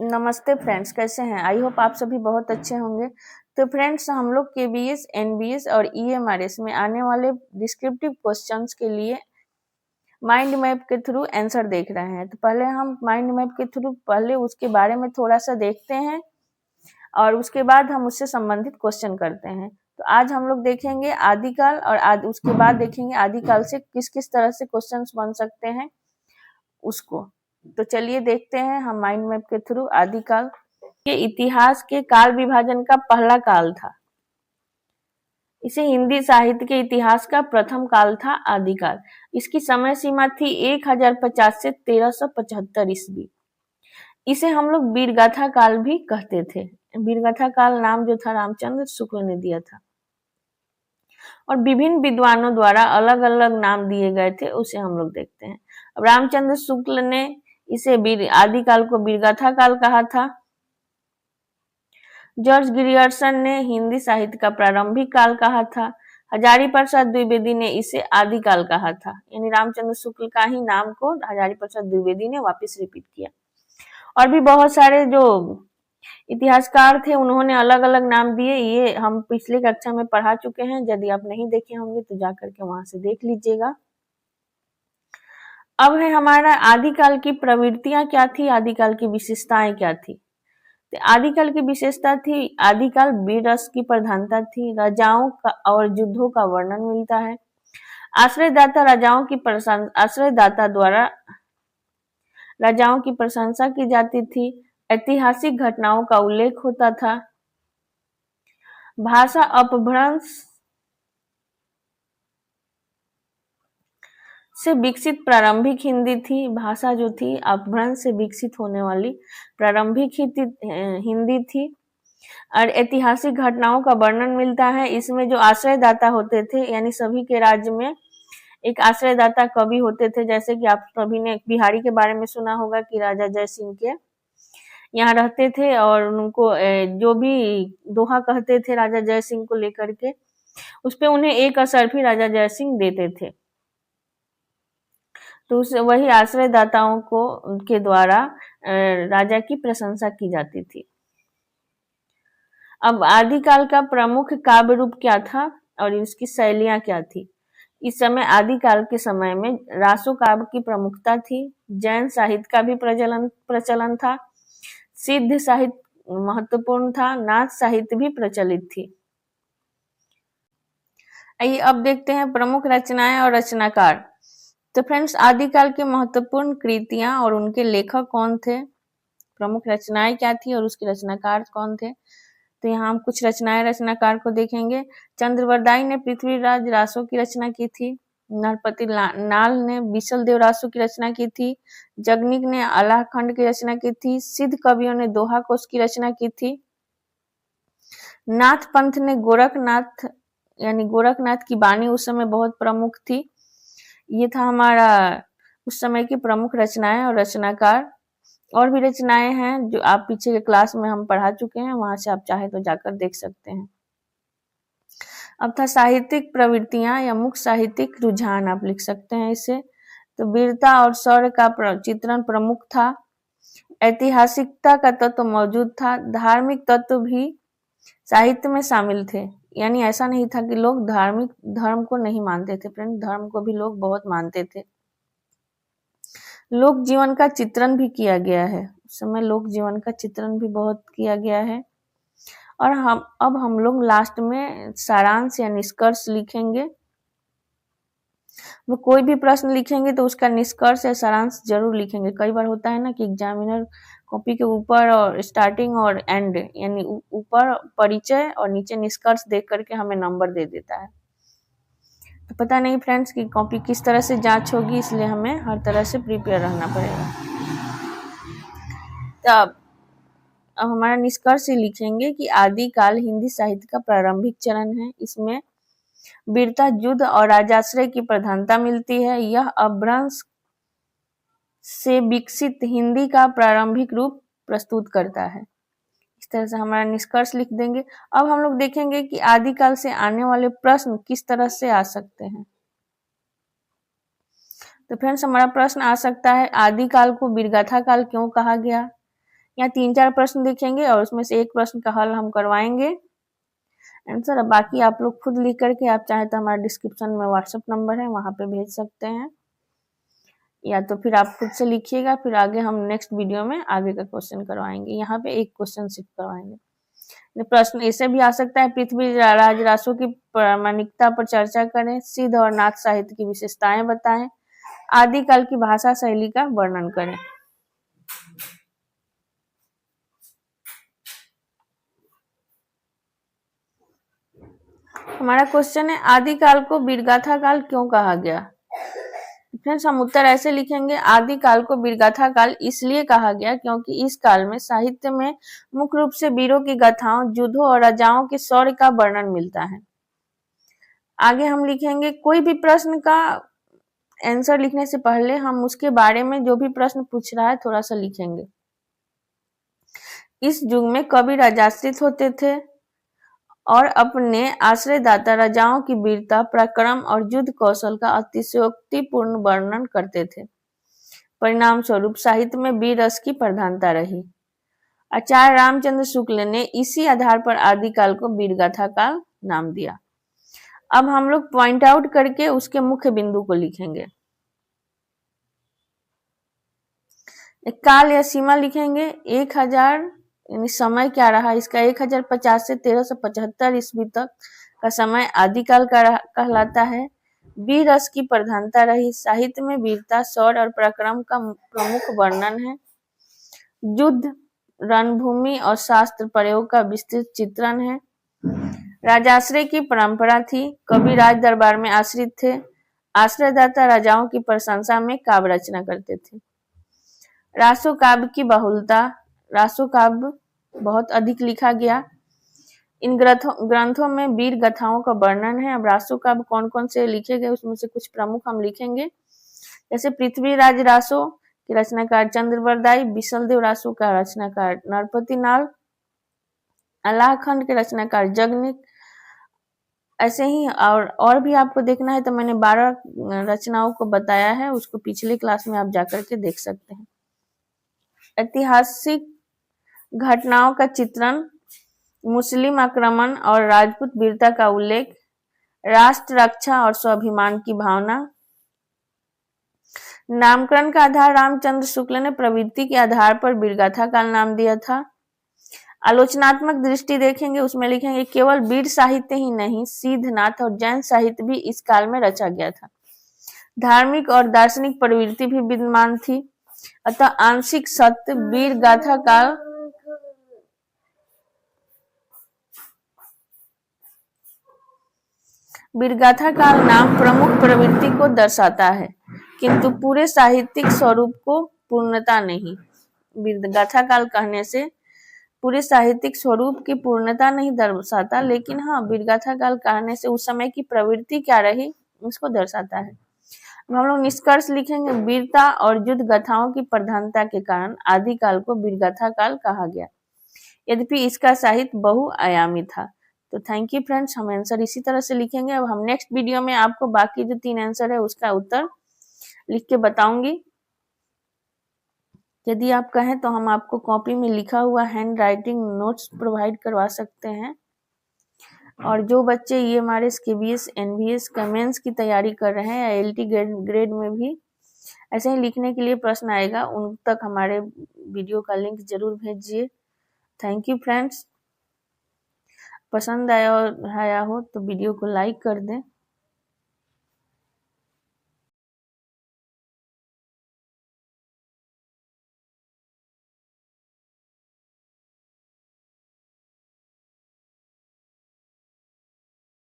नमस्ते फ्रेंड्स, कैसे हैं? आई होप आप सभी बहुत अच्छे होंगे। तो फ्रेंड्स, हम लोग केबीएस, एनबीएस और ईएमआरएस में आने वाले डिस्क्रिप्टिव क्वेश्चंस के लिए माइंड मैप के थ्रू आंसर देख रहे हैं। तो पहले हम माइंड मैप के थ्रू उसके बारे में थोड़ा सा देखते हैं और उसके बाद हम उससे संबंधित क्वेश्चन करते हैं। तो आज हम लोग देखेंगे आदिकाल और उसके बाद देखेंगे आदिकाल से किस किस तरह से क्वेश्चंस बन सकते हैं उसको। तो चलिए देखते हैं हम माइंड मैप के थ्रू। आदिकाल के इतिहास के काल विभाजन का पहला काल था। इसे हिंदी साहित्य के इतिहास का प्रथम काल था आदिकाल। इसकी समय सीमा थी 1050 से 1375 ईस्वी। इसे हम लोग वीरगाथा काल भी कहते थे। वीरगाथा काल नाम जो था रामचंद्र शुक्ल ने दिया था और विभिन्न विद्वानों द्वारा अलग अलग नाम दिए गए थे, उसे हम लोग देखते हैं। अब रामचंद्र शुक्ल ने इसे आदिकाल को वीरगाथा काल कहा था। जॉर्ज ग्रियर्सन ने हिंदी साहित्य का प्रारंभिक काल कहा था। हजारी प्रसाद द्विवेदी ने इसे आदिकाल कहा था। यानी रामचंद्र शुक्ल का ही नाम को हजारी प्रसाद द्विवेदी ने वापस रिपीट किया। और भी बहुत सारे जो इतिहासकार थे उन्होंने अलग अलग नाम दिए। ये हम पिछले कक्षा में पढ़ा चुके हैं। यदि आप नहीं देखे होंगे तो जाकर के वहां से देख लीजिएगा। अब है हमारा आदिकाल की प्रवृत्तियां क्या थी, आदिकाल की विशेषताएं क्या थी। तो आदिकाल की विशेषता थी, आदिकाल वीर रस की प्रधानता थी। राजाओं का और युद्धों का वर्णन मिलता है। आश्रयदाता राजाओं की आश्रयदाता द्वारा राजाओं की प्रशंसा की जाती थी। ऐतिहासिक घटनाओं का उल्लेख होता था। भाषा अपभ्रंश से विकसित प्रारंभिक हिंदी थी। भाषा जो थी अपभ्रंश से विकसित होने वाली प्रारंभिक हिंदी थी। और ऐतिहासिक घटनाओं का वर्णन मिलता है। इसमें जो आश्रयदाता होते थे, यानी सभी के राज्य में एक आश्रयदाता कवि होते थे। जैसे कि आप सभी ने बिहारी के बारे में सुना होगा कि राजा जय सिंह के यहाँ रहते थे और उनको जो भी दोहा कहते थे राजा जय सिंह को लेकर के, उस पे उन्हें एक असर भी राजा जय सिंह देते थे। तो वही आश्रयदाताओं को उनके द्वारा राजा की प्रशंसा की जाती थी। अब आदिकाल का प्रमुख काव्य रूप क्या था और इसकी शैलियां क्या थी। इस समय आदिकाल के समय में रासो काव्य की प्रमुखता थी। जैन साहित्य का भी प्रचलन था। सिद्ध साहित्य महत्वपूर्ण था। नाथ साहित्य भी प्रचलित थी। आइए अब देखते हैं प्रमुख रचनाएं और रचनाकार। तो फ्रेंड्स, आदिकाल के महत्वपूर्ण कृतियां और उनके लेखक कौन थे, प्रमुख रचनाएं क्या थी और उसके रचनाकार कौन थे। तो यहाँ हम कुछ रचनाकार को देखेंगे। चंद्रवरदाई ने पृथ्वीराज रासो की रचना की थी। नरपति नाल ने विशल देव रासो की रचना की थी। जगनिक ने अलाह खंड की रचना की थी। सिद्ध कवियों ने दोहा कोश की रचना की थी। नाथ पंथ ने गोरखनाथ की वाणी उस समय बहुत प्रमुख थी। ये था हमारा उस समय की प्रमुख रचनाएं और रचनाकार। और भी रचनाएं हैं जो आप पीछे के क्लास में हम पढ़ा चुके हैं, वहां से आप चाहे तो जाकर देख सकते हैं। अब था साहित्यिक प्रवृत्तियां या मुख्य साहित्यिक रुझान, आप लिख सकते हैं इसे। तो वीरता और शौर्य का चित्रण प्रमुख था। ऐतिहासिकता का तत्व मौजूद था। धार्मिक तत्व भी साहित्य में शामिल थे। यानी ऐसा नहीं था कि लोग धर्म को नहीं मानते थे। फ्रेंड, धर्म को भी लोग बहुत मानते थे। लोक जीवन का चित्रण भी किया गया है। उस समय लोक जीवन का चित्रण भी बहुत किया गया है। और हम लोग लास्ट में सारांश या निष्कर्ष लिखेंगे। वो कोई भी प्रश्न लिखेंगे तो उसका निष्कर्ष या सारांश जरूर लिखेंगे। कई बार होता है ना कि एग्जामिनर कॉपी के ऊपर और स्टार्टिंग और एंड, यानी ऊपर परिचय और नीचे निष्कर्ष देख करके हमें नंबर दे देता है। तो पता नहीं फ्रेंड्स कि कॉपी किस तरह से जांच होगी, इसलिए हमें हर तरह से प्रिपेयर रहना पड़ेगा। तब अब हमारा निष्कर्ष लिखेंगे कि आदिकाल हिंदी साहित्य का प्रारंभिक चरण है। इसमें वीरता, युद्ध और राजाश्रय की प्रधानता मिलती है। यह अपभ्रंश से विकसित हिंदी का प्रारंभिक रूप प्रस्तुत करता है। इस तरह से हमारा निष्कर्ष लिख देंगे। अब हम लोग देखेंगे कि आदिकाल से आने वाले प्रश्न किस तरह से आ सकते हैं। तो फ्रेंड्स, हमारा प्रश्न आ सकता है, आदिकाल को वीरगाथा काल क्यों कहा गया, यहाँ 3-4 प्रश्न दिखेंगे और उसमें से एक प्रश्न का हल हम करवाएंगे आंसर। बाकी आप लोग खुद लिख करके, आप चाहे तो हमारे डिस्क्रिप्शन में व्हाट्सएप नंबर है, वहां पे भेज सकते हैं, या तो फिर आप खुद से लिखिएगा, फिर आगे हम नेक्स्ट वीडियो में आगे का क्वेश्चन करवाएंगे। यहाँ पे एक क्वेश्चन सिर्फ करवाएंगे। प्रश्न ऐसे भी आ सकता है, पृथ्वी राज रासो की प्रामाणिकता पर चर्चा करें, सिद्ध और नाथ साहित्य की विशेषताएं बताएं, आदिकाल की भाषा शैली का वर्णन करें। हमारा क्वेश्चन है, आदिकाल को वीरगाथा काल क्यों कहा गया? फ्रेंड्स, हम उत्तर ऐसे लिखेंगे, आदिकाल को वीरगाथा काल इसलिए कहा गया क्योंकि इस काल में साहित्य में मुख्य रूप से वीरों की गाथाओं, युद्धों और राजाओं के शौर्य का वर्णन मिलता है। आगे हम लिखेंगे, कोई भी प्रश्न का आंसर लिखने से पहले हम उसके बारे में जो भी प्रश्न पूछ रहा है थोड़ा सा लिखेंगे। इस युग में कवि राजाश्रित होते थे और अपने आश्रयदाता राजाओं की वीरता, पराक्रम और युद्ध कौशल का अतिशयोक्तिपूर्ण वर्णन करते थे। परिणाम स्वरूप साहित्य में वीर रस की प्रधानता रही। आचार्य रामचंद्र शुक्ल ने इसी आधार पर आदिकाल को वीरगाथा काल नाम दिया। अब हम लोग पॉइंट आउट करके उसके मुख्य बिंदु को लिखेंगे। एक काल या सीमा लिखेंगे, 1000 यानी समय क्या रहा इसका, 1050 से 1375 ईस्वी तक का समय आदिकाल का कहलाता है। वीर रस की प्रधानता रही, साहित्य में वीरता, शौर्य और पराक्रम का प्रमुख वर्णन है। युद्ध, रणभूमि और शास्त्र प्रयोग का विस्तृत चित्रण है। राजाश्रय की परंपरा थी, कवि राज दरबार में आश्रित थे, आश्रयदाता राजाओं की प्रशंसा में काव्य रचना करते थे। रासो काव्य की बहुलता, रासो काव्य बहुत अधिक लिखा गया। इन ग्रंथों में वीर गाथाओं का वर्णन है। अब रासो काव्य कौन कौन से लिखे गए उसमें से कुछ प्रमुख हम लिखेंगे, जैसे पृथ्वीराज रासो के रचनाकार चंद्रबरदाई, बिशलदेव रासो का रचनाकार नरपति नाल, अलाखंड के रचनाकार जगनिक। ऐसे ही और भी आपको देखना है तो मैंने 12 रचनाओं को बताया है, उसको पिछले क्लास में आप जाकर के देख सकते हैं। ऐतिहासिक घटनाओं का चित्रण, मुस्लिम आक्रमण और राजपूत वीरता का उल्लेख, राष्ट्र रक्षा और स्वाभिमान की भावना। नामकरण का आधार, रामचंद्र शुक्ल ने प्रवृत्ति के आधार पर वीरगाथा काल नाम दिया था। आलोचनात्मक दृष्टि देखेंगे, उसमें लिखेंगे केवल वीर साहित्य ही नहीं, सिद्ध, नाथ और जैन साहित्य भी इस काल में रचा गया था। धार्मिक और दार्शनिक प्रवृत्ति भी विद्यमान थी, अतः आंशिक सत्य वीर गाथा काल वीरगाथा काल नाम प्रमुख प्रवृत्ति को दर्शाता है, किंतु पूरे साहित्यिक स्वरूप को पूर्णता नहीं। वीरगाथा काल कहने से पूरे साहित्यिक स्वरूप की पूर्णता नहीं दर्शाता, लेकिन हाँ, वीरगाथा काल कहने से उस समय की प्रवृत्ति क्या रही उसको दर्शाता है। हम लोग निष्कर्ष लिखेंगे, वीरता और युद्ध गाथाओं की प्रधानता के कारण आदिकाल को वीरगाथा काल कहा गया, यद्यपि इसका साहित्य बहुआयामी था। तो थैंक यू फ्रेंड्स, हम आंसर इसी तरह से लिखेंगे। अब हम नेक्स्ट वीडियो में आपको बाकी जो 3 आंसर है उसका उत्तर लिख के बताऊंगी। यदि आप कहें तो हम आपको कॉपी में लिखा हुआ हैंड राइटिंग नोट्स प्रोवाइड करवा सकते हैं। और जो बच्चे EMRS, KBS, NBS का मेंस की तैयारी कर रहे हैं या LT ग्रेड में भी ऐसे ही लिखने के लिए प्रश्न आएगा, उन तक हमारे वीडियो का लिंक जरूर भेजिए। थैंक यू फ्रेंड्स, पसंद आया हो तो वीडियो को लाइक कर दें।